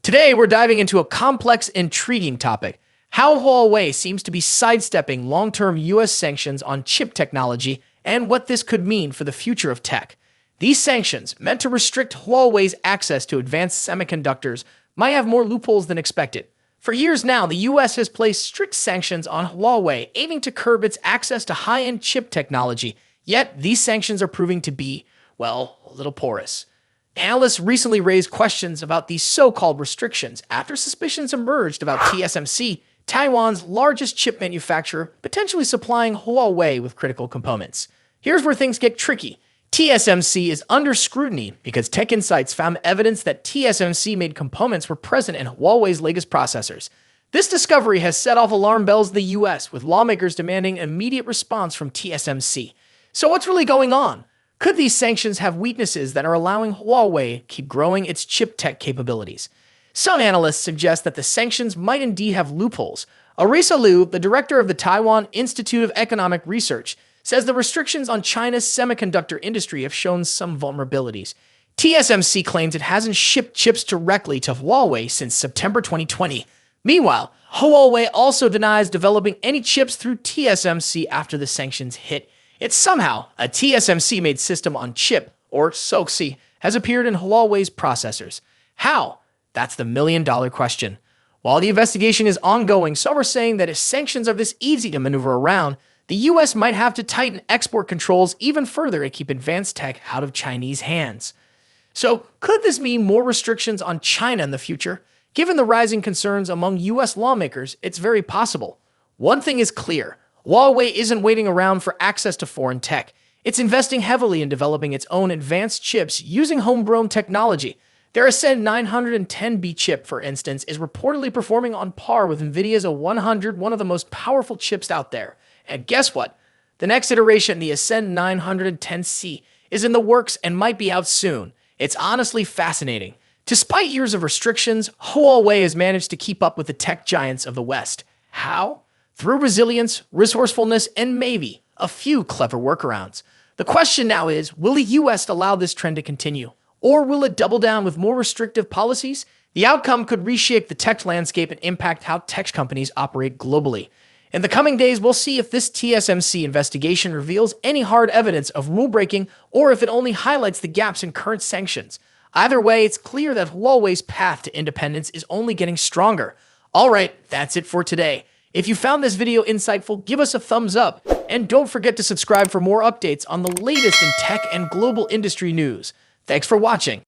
Today, we're diving into a complex, intriguing topic: how Huawei seems to be sidestepping long-term US sanctions on chip technology and what this could mean for the future of tech. These sanctions, meant to restrict Huawei's access to advanced semiconductors, might have more loopholes than expected. For years now, the US has placed strict sanctions on Huawei, aiming to curb its access to high-end chip technology. Yet, these sanctions are proving to be, well, a little porous. Analysts recently raised questions about these so-called restrictions after suspicions emerged about TSMC, Taiwan's largest chip manufacturer, potentially supplying Huawei with critical components. Here's where things get tricky. TSMC is under scrutiny because Tech Insights found evidence that TSMC-made components were present in Huawei's latest processors. This discovery has set off alarm bells in the US, with lawmakers demanding immediate response from TSMC. So what's really going on? Could these sanctions have weaknesses that are allowing Huawei keep growing its chip tech capabilities? Some analysts suggest that the sanctions might indeed have loopholes. Arisa Liu, the director of the Taiwan Institute of Economic Research, says the restrictions on China's semiconductor industry have shown some vulnerabilities. TSMC claims it hasn't shipped chips directly to Huawei since September 2020. Meanwhile, Huawei also denies developing any chips through TSMC after the sanctions hit. It's somehow a TSMC-made system on chip, or SoC, has appeared in Huawei's processors. How? That's the million-dollar question. While the investigation is ongoing, some are saying that if sanctions are this easy to maneuver around, the US might have to tighten export controls even further to keep advanced tech out of Chinese hands. So, could this mean more restrictions on China in the future? Given the rising concerns among US lawmakers, it's very possible. One thing is clear: Huawei isn't waiting around for access to foreign tech. It's investing heavily in developing its own advanced chips using homegrown technology. Their Ascend 910B chip, for instance, is reportedly performing on par with NVIDIA's A100, one of the most powerful chips out there. And guess what? The next iteration, the Ascend 910C, is in the works and might be out soon. It's honestly fascinating. Despite years of restrictions, Huawei has managed to keep up with the tech giants of the West. How? Through resilience, resourcefulness, and maybe a few clever workarounds. The question now is, will the US allow this trend to continue? Or will it double down with more restrictive policies? The outcome could reshape the tech landscape and impact how tech companies operate globally. In the coming days, we'll see if this TSMC investigation reveals any hard evidence of rule-breaking or if it only highlights the gaps in current sanctions. Either way, it's clear that Huawei's path to independence is only getting stronger. Alright, that's it for today. If you found this video insightful, give us a thumbs up, and don't forget to subscribe for more updates on the latest in tech and global industry news. Thanks for watching.